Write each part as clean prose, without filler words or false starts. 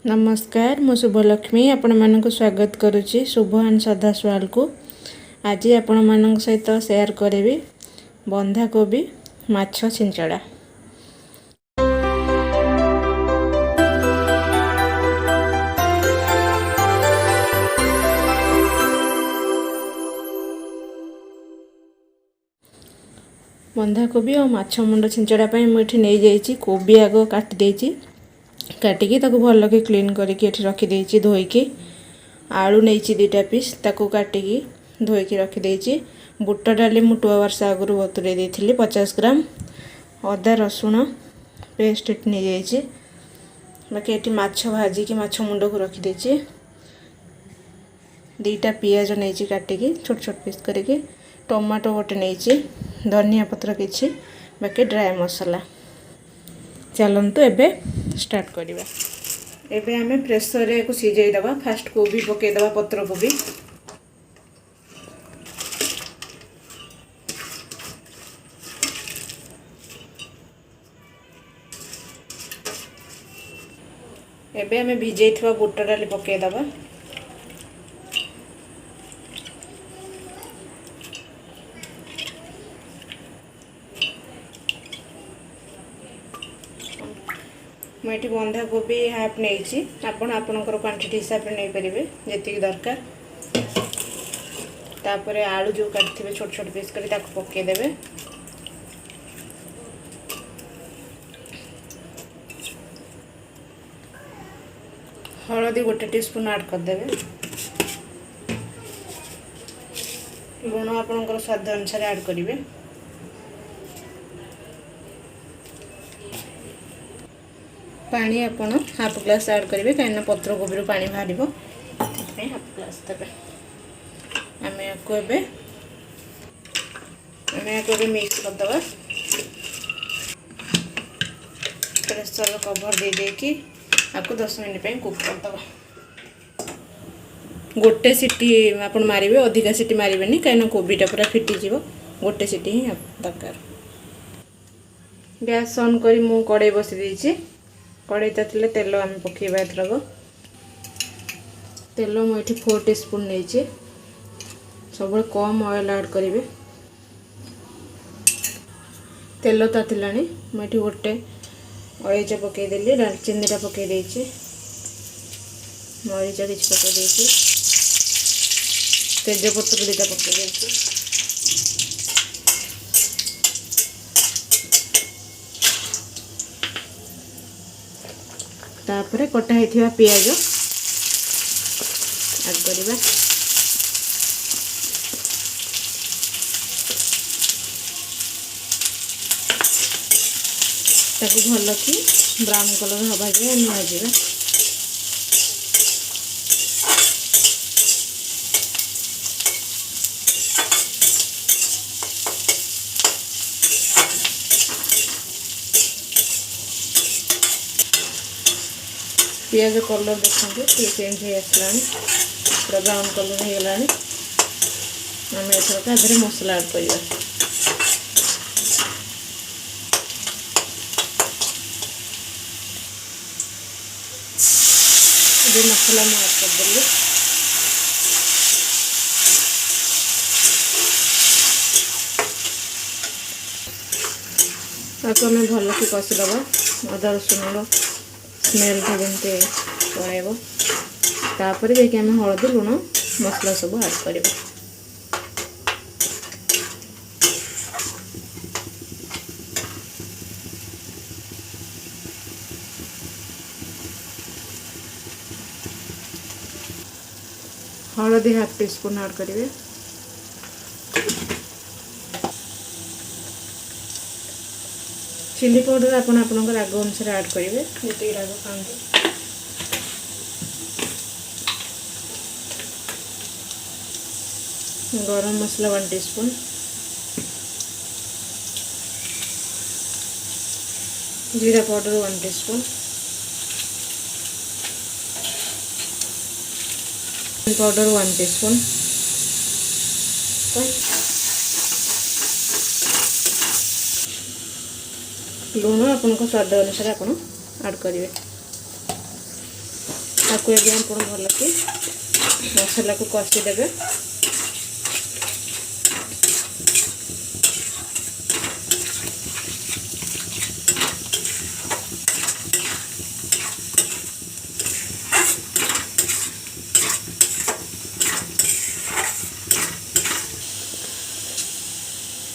नमस्कार मु शुभलक्ष्मी आपण मानक स्वागत करुच्ची शुभ एंड सदा स्वाल को। आज आपण मानक सहित शेयर करेबी बंधाकोबी माछ छिंचड़ा। बंधाकोबी और माछ मुंड छिंचड़ा मुझे नहीं जाइए कोबी आग काटी देची काटिकी ताको भल के क्लीन करके रखी देची धोईकी। आलू नहीं दुटा पीस ताको काटिकी धोईकी रखी देची। बुट डाली मु 2 आवर्स आगु बतुरे देथिली 50 ग्राम। अदा रसुण पेस्ट नहीं जाइए बाकी ये माछ भाजिकी माछ मुंड को रखी देची। 2टा पियाज नहीं काटिकी छोट छोट पीस करके। टमाटो गोटे नहीं धनिया पत्र किछि बाकी ड्राई मसला। चलतु एबे स्टार्ट करिबा। एबे आमे प्रेशर को सिझाई दबा। फास्ट कोबी पके दबा पत्र कोबी। एबे आमे भिजै थवा बुट डाली पके दबा। मुझे बंधाकोबी हाफ नहीं आपणकर क्वांटिटी हिसाब से नहीं पारे जी दरकार। तापर आलू जो काटि छोट छोट पीस कर पकईदे। हलदी 1 टीस्पून ऐड करदे। लुण आपणकर स्वाद अनुसार ऐड करेंगे। पानी आपण हाफ ग्लास ऐड करेंगे कहीं पत्र कोबी पानी बाहर हाफ ग्लास देवे। आम को मिक्स करदे। प्रेशर कवर दे देकी आपको 10 मिनट कुक करदे। गोटे सीटी आप मारे अधिका सीटी मारे कहीं कोबीटा पूरा फिटिज। गोटे सीटी ही दरकार। गैस ऑन करी मु कड़ाई बसी देछि। कड़ाई तातिले तेल आम पकेबा। एथरक तेल मुझे 4 टीस्पून नहीं सब कम ऑयल ऐड करेंगे। तेल तातिला मुझे गोटे अलैच पकईदेली। दालचीनीटा पकई मरीच किसी पकई तेजपत्र 2टा पकई। तापर कटा होइथिबा पियाज ऐड करिबा। ताको भल कि ब्राउन कलर हवा जाए भाजिबा। पियाज कलर देखते चेंज हो आसला पूरा ब्राउन कलर हो गला। आम एथर मसला ऐड करवा। मसला मैं ऐड करदेली। आम भल कि कषिदबा। अदा रसुण स्मेल जमते पड़ेब। तापर जाके आम हलदी लुण मसला सब ऐड कर। हलदी हाफ टीस्पून ऐड करेंगे। चिली पाउडर आपणकर राग अनुसार ऐड करेंगे जी राग खाते। गरम मसला 1 टीस्पून। जीरा पाउडर 1 टीस्पून। Powder 1 teaspoon. लुण आपन स्वाद अनुसार आप ऐड करेंगे। ताकू एबे आपण भल कि मसला को कषि देबे।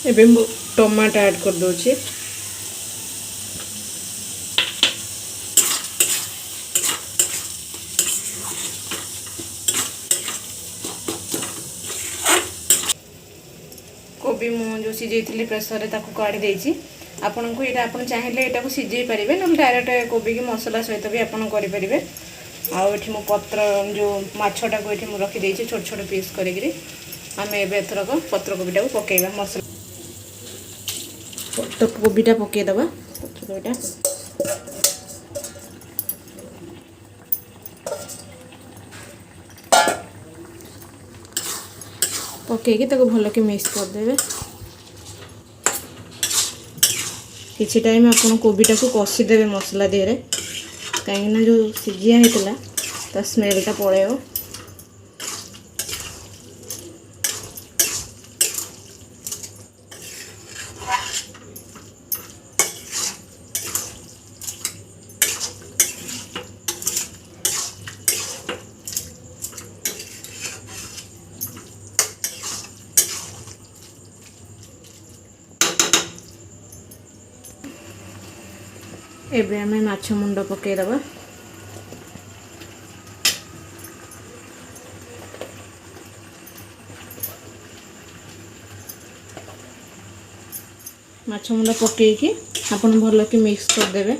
एबे मु टमाटो ऐड कर दोछि। कोबी मु जो सिझेइथिली प्रेसर रे ताकू काढी देछि। आपन को एटा आपन चाहिले एटा को सिझेइ परिबे न डायरेक्ट कोबी की मसाला सहित भी आपन करि परिबे। आ एठी मु पत्र जो माछटा को एठी मु रखि देछि छोट छोट पीस करि गिरी। हमें एबे एथरक पत्र कोबीटा को पकेइबा। मसाला पत्र कोबीटा पकेइ दबा। पत्र कोबीटा पकेइकी ताको भल के मिक्स कर देबे। किछि टाइम आपन कोबीटा को कषि देबे मसला देरे, काहे ना जो सिजिया हेतला ता स्मेलटा पळेओ। एबे हमें माछ मुंड पकई दबा। माछ मुंड पकईकी आपन भल कि मिक्स कर देबे।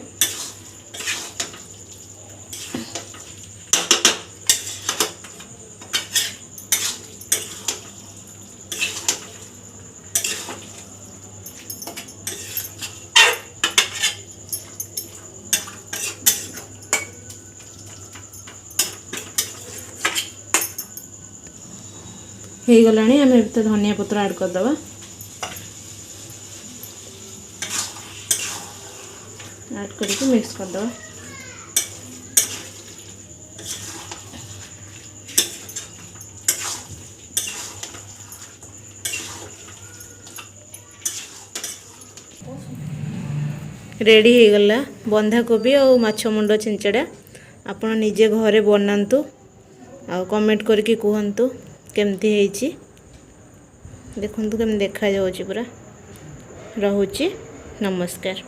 हे गलानी हमें तो धनिया पत्र ऐड कर दबा। ऐड करके मिक्स कर दबा। रेडी हो गला बंधा कोबी और माछ मुंड छिंचड़ा। आपण निजे घरे बनातु आ कमेंट करके कहतु केमती हेची। देखंतु केम देखा जाउची पूरा। रहुची नमस्कार।